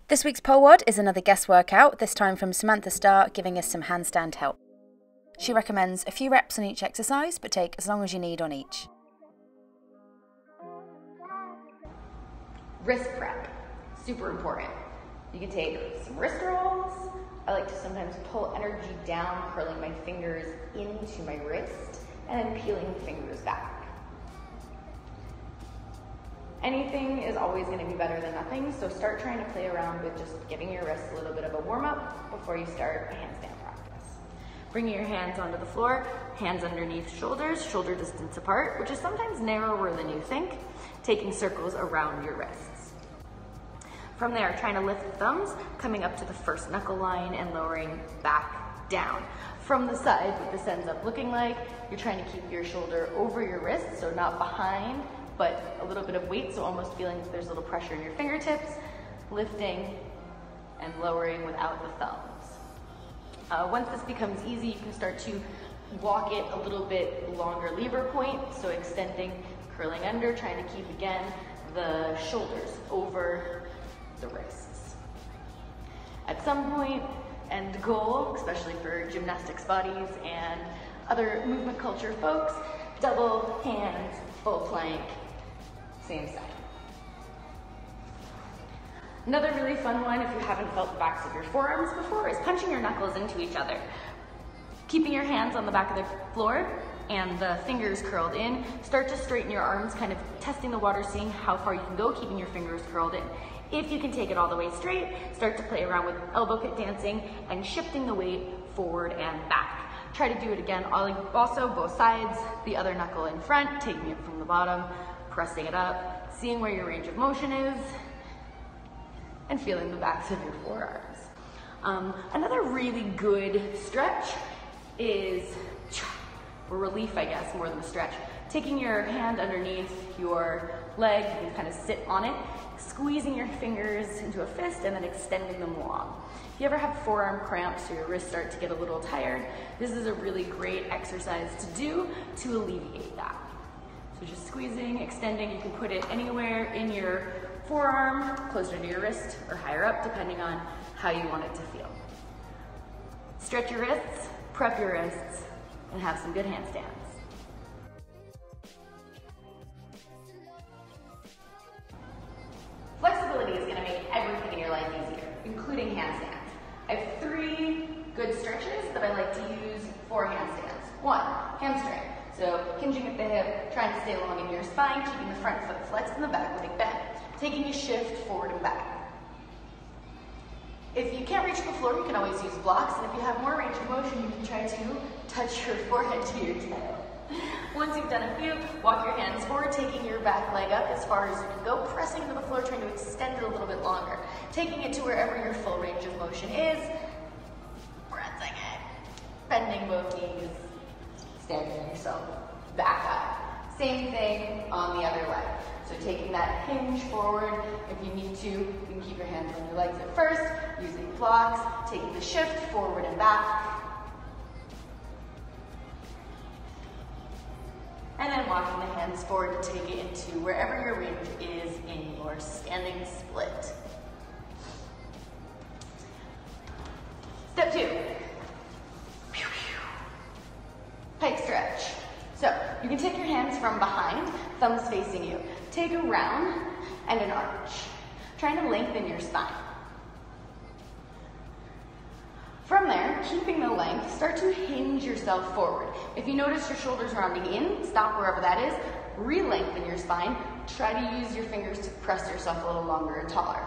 This week's PoleWOD is another guest workout, this time from Samantha Star, giving us some handstand help. She recommends a few reps on each exercise, but take as long as you need on each. Wrist prep, super important. You can take some wrist rolls. I like to sometimes pull energy down, curling my fingers into my wrist, and then peeling the fingers back. Anything is always going to be better than nothing, so start trying to play around with just giving your wrists a little bit of a warm-up before you start a handstand practice. Bringing your hands onto the floor, hands underneath shoulders, shoulder distance apart, which is sometimes narrower than you think, taking circles around your wrists. From there, trying to lift the thumbs, coming up to the first knuckle line and lowering back down. From the side, what this ends up looking like, you're trying to keep your shoulder over your wrist, so not behind, but a little bit of weight, so almost feeling there's a little pressure in your fingertips, lifting and lowering without the thumbs. Once this becomes easy, you can start to walk it a little bit longer lever point, so extending, curling under, trying to keep, again, the shoulders over the wrists. At some point, end goal, especially for gymnastics bodies and other movement culture folks, double hands, full plank, same side. Another really fun one, if you haven't felt the backs of your forearms before, is punching your knuckles into each other. Keeping your hands on the back of the floor and the fingers curled in, start to straighten your arms, kind of testing the water, seeing how far you can go, keeping your fingers curled in. If you can take it all the way straight, start to play around with elbow pit dancing and shifting the weight forward and back. Try to do it again, also both sides, the other knuckle in front, taking it from the bottom, pressing it up, seeing where your range of motion is, and feeling the backs of your forearms. Another really good stretch is, for relief I guess, more than a stretch, taking your hand underneath your leg, you can kind of sit on it, squeezing your fingers into a fist and then extending them long. If you ever have forearm cramps or your wrists start to get a little tired, this is a really great exercise to do to alleviate that. So just squeezing, extending, you can put it anywhere in your forearm, closer to your wrist or higher up, depending on how you want it to feel. Stretch your wrists, prep your wrists, and have some good handstands. Flexibility is going to make everything in your life easier, including handstands. I have 3 good stretches that I like to use for handstands. 1, hamstring. So hinging at the hip, trying to stay long in your spine, keeping the front foot flexed and the back leg bent. Taking a shift forward and back. If you can't reach the floor, you can always use blocks, and if you have more range of motion, you can try to touch your forehead to your tail. Once you've done a few, walk your hands forward, taking your back leg up as far as you can go, pressing to the floor, trying to extend it a little bit longer. Taking it to wherever your full range of motion is, pressing it, bending both knees, standing yourself back up. Same thing on the other leg. So taking that hinge forward, if you need to, you can keep your hands on your legs at first, using blocks, taking the shift forward and back, and then walking the hands forward to take it into wherever your range is in your standing split. Step 2. Pike stretch. So you can take your hands from behind, thumbs facing you. Take a round and an arch, trying to lengthen your spine. From there, keeping the length, start to hinge yourself forward. If you notice your shoulders rounding in, stop wherever that is, re-lengthen your spine. Try to use your fingers to press yourself a little longer and taller.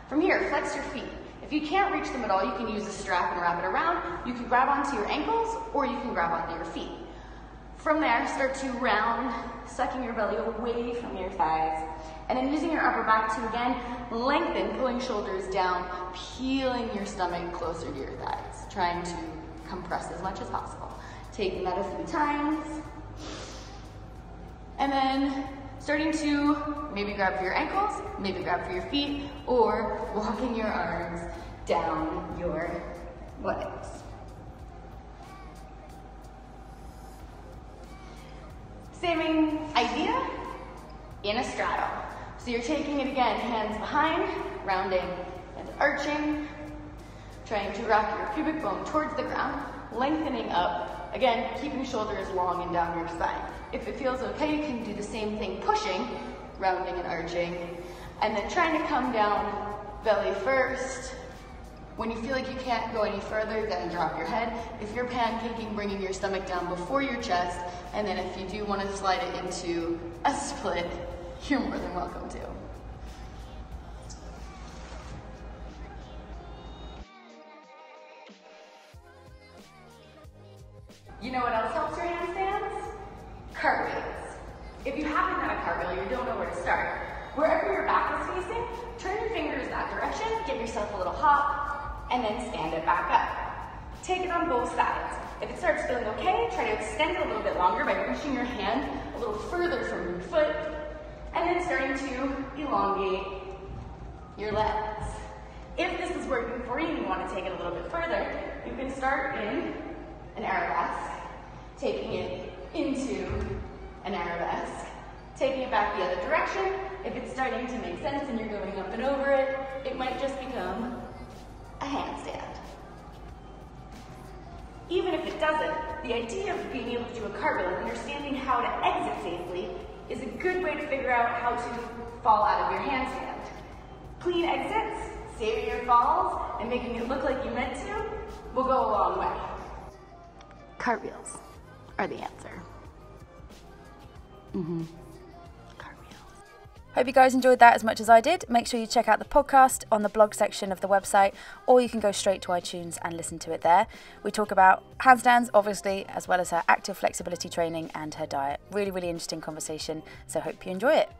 From here, flex your feet. If you can't reach them at all, you can use a strap and wrap it around. You can grab onto your ankles or you can grab onto your feet. From there, start to round, sucking your belly away from your thighs. And then using your upper back to, again, lengthen, pulling shoulders down, peeling your stomach closer to your thighs, trying to compress as much as possible. Taking that a few times. And then starting to maybe grab for your ankles, maybe grab for your feet, or walking your arms down your legs. Same idea in a straddle. So you're taking it again, hands behind, rounding and arching, trying to rock your pubic bone towards the ground, lengthening up, again, keeping shoulders long and down your spine. If it feels okay, you can do the same thing, pushing, rounding and arching, and then trying to come down belly first. When you feel like you can't go any further, then drop your head. If you're pancaking, bringing your stomach down before your chest, and then if you do want to slide it into a split, you're more than welcome to. You know what else helps your handstands? Cartwheels. If you haven't done a cartwheel, you don't know where to start. Wherever your back is facing, turn your fingers that direction, give yourself a little hop, and then stand it back up. Take it on both sides. If it starts feeling okay, try to extend it a little bit longer by reaching your hand a little further from your foot, and then starting to elongate your legs. If this is working for you and you want to take it a little bit further, you can start in an arabesque, taking it into an arabesque, taking it back the other direction. If it's starting to make sense and you're going up and over it, it might just become a handstand. Even if it doesn't, the idea of being able to do a cartwheel and understanding how to exit safely is a good way to figure out how to fall out of your handstand. Clean exits, saving your falls, and making it look like you meant to will go a long way. Cartwheels are the answer. Cartwheels. Hope you guys enjoyed that as much as I did. Make sure you check out the podcast on the blog section of the website, or you can go straight to iTunes and listen to it there. We talk about handstands, obviously, as well as her active flexibility training and her diet. Really, really interesting conversation, so hope you enjoy it.